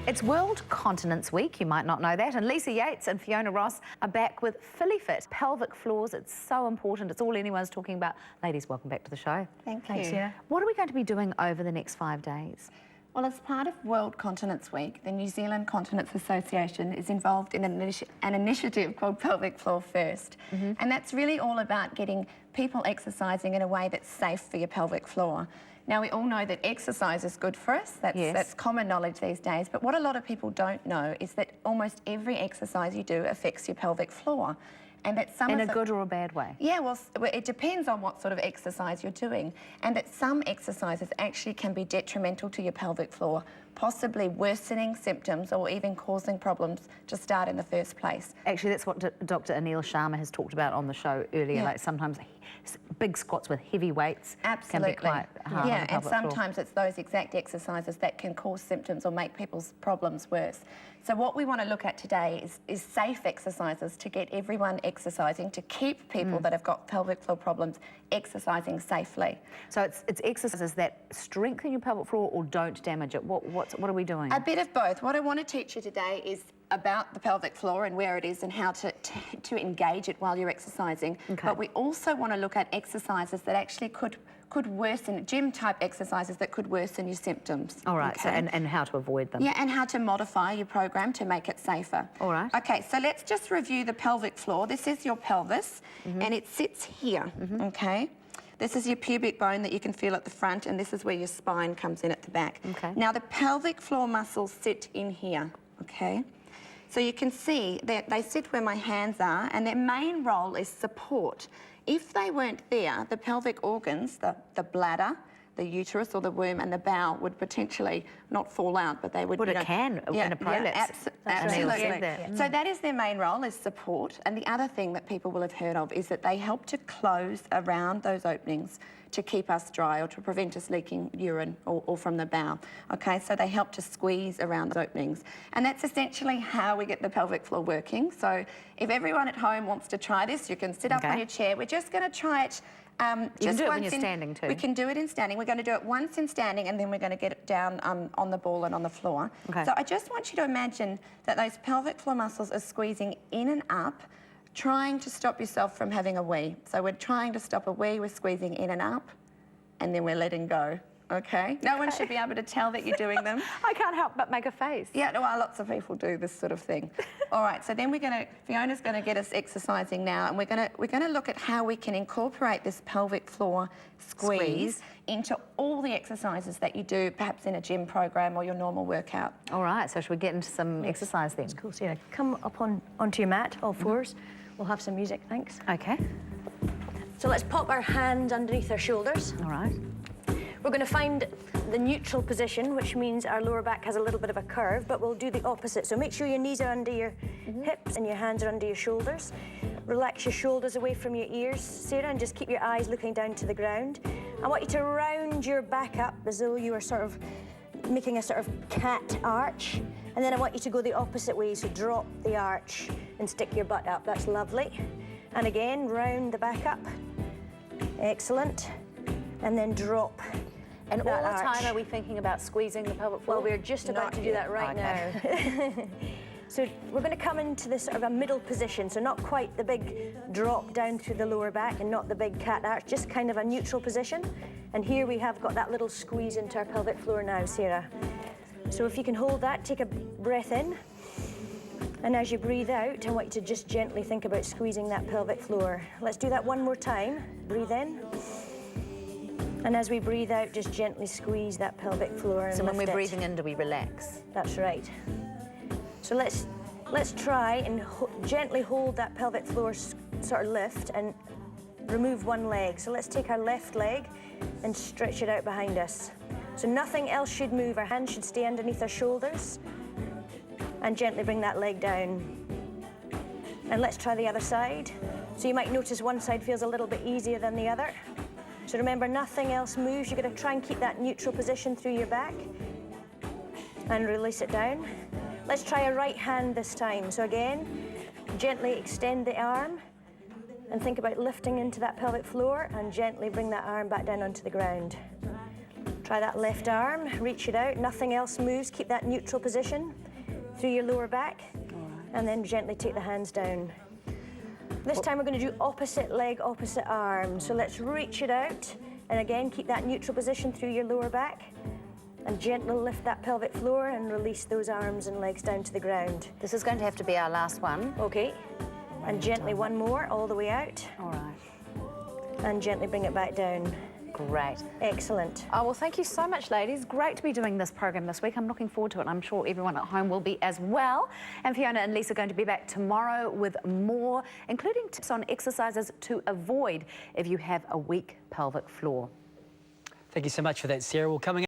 It's World Continence Week, you might not know that, and Lisa Yates and Fiona Ross are back with Fit. Pelvic floors, it's so important, it's all anyone's talking about. Ladies, welcome back to the show. Thanks, Fiona. What are we going to be doing over the next 5 days? Well, as part of World Continence Week, the New Zealand Continence Association is involved in an initiative called Pelvic Floor First. And that's really all about getting people exercising in a way that's safe for your pelvic floor. Now, we all know that exercise is good for us. That's common knowledge these days. But what a lot of people don't know is that almost every exercise you do affects your pelvic floor. And that some in a good or a bad way? Yeah, well, it depends on what sort of exercise you're doing. And that some exercises actually can be detrimental to your pelvic floor, possibly worsening symptoms or even causing problems to start in the first place. Actually, that's what Dr. Anil Sharma has talked about on the show earlier. Like sometimes big squats with heavy weights can be quite hard on the and pelvic sometimes floor. it's those exact exercises that can cause symptoms or make people's problems worse. So what we want to look at today is safe exercises to get everyone exercising, to keep people that have got pelvic floor problems exercising safely. So it's exercises that strengthen your pelvic floor or don't damage it. What are we doing? A bit of both. What I want to teach you today is about the pelvic floor and where it is and how to engage it while you're exercising. But we also want to look at exercises that actually could worsen, gym-type exercises that could worsen your symptoms. All right, so, and how to avoid them. Yeah, and how to modify your program to make it safer. All right. Okay, so let's just review the pelvic floor. This is your pelvis, and it sits here, okay? This is your pubic bone that you can feel at the front, and this is where your spine comes in at the back. Okay. Now, the pelvic floor muscles sit in here, okay? So you can see that they sit where my hands are, and their main role is support. If they weren't there, the pelvic organs, the bladder, the uterus or the womb and the bowel would potentially not fall out, but they would... But it can in a prolapse. Absolutely. So that is their main role, is support. And the other thing that people will have heard of is that they help to close around those openings to keep us dry or to prevent us leaking urine or from the bowel. Okay, so they help to squeeze around those openings. And that's essentially how we get the pelvic floor working. So if everyone at home wants to try this, you can sit up on your chair. We're just going to try it you can do it when you're standing too. We can do it in standing. We're going to do it once in standing, and then we're going to get it down on the ball and on the floor. Okay. So I just want you to imagine that those pelvic floor muscles are squeezing in and up, trying to stop yourself from having a wee. So we're trying to stop a wee, we're squeezing in and up, and then we're letting go. Okay? No one should be able to tell that you're doing them. I can't help but make a face. Yeah, well, lots of people do this sort of thing. All right, so then Fiona's going to get us exercising now, and we're going to look at how we can incorporate this pelvic floor squeeze into all the exercises that you do, perhaps in a gym program or your normal workout. All right, so should we get into some exercise then? That's cool. So yeah, come up onto your mat, all fours. We'll have some music, thanks. Okay. So let's pop our hands underneath our shoulders. All right. We're going to find the neutral position, which means our lower back has a little bit of a curve, but we'll do the opposite. So make sure your knees are under your hips and your hands are under your shoulders. Relax your shoulders away from your ears, Sarah, and just keep your eyes looking down to the ground. I want you to round your back up as though you are sort of making a sort of cat arch. And then I want you to go the opposite way, so drop the arch and stick your butt up. That's lovely. And again, round the back up. Excellent. And then drop. And all the time are we thinking about squeezing the pelvic floor? Well, we're just about to do that right now. So we're going to come into this sort of a middle position, so not quite the big drop down through the lower back and not the big cat arch, just kind of a neutral position. And here we have got that little squeeze into our pelvic floor now, Sarah. So if you can hold that, take a breath in. And as you breathe out, I want you to just gently think about squeezing that pelvic floor. Let's do that one more time. Breathe in. And as we breathe out, just gently squeeze that pelvic floor and so when lift we're breathing in, do we relax? That's right. So let's try and gently hold that pelvic floor sort of lift and remove one leg. So let's take our left leg and stretch it out behind us. So nothing else should move. Our hands should stay underneath our shoulders and gently bring that leg down. And let's try the other side. So you might notice one side feels a little bit easier than the other. So remember, nothing else moves. You're going to try and keep that neutral position through your back and release it down. Let's try a right hand this time. So again, gently extend the arm and think about lifting into that pelvic floor and gently bring that arm back down onto the ground. Try that left arm, reach it out, nothing else moves, keep that neutral position through your lower back, and then gently take the hands down. This time we're going to do opposite leg, opposite arm. So let's reach it out, and again, keep that neutral position through your lower back, and gently lift that pelvic floor and release those arms and legs down to the ground. This is going to have to be our last one. Okay, and gently one more, all the way out. All right. And gently bring it back down. Great. Excellent. Oh, well, thank you so much, ladies. Great to be doing this program this week. I'm looking forward to it. I'm sure everyone at home will be as well. And Fiona and Lisa are going to be back tomorrow with more, including tips on exercises to avoid if you have a weak pelvic floor. Thank you so much for that, Sarah. Well, coming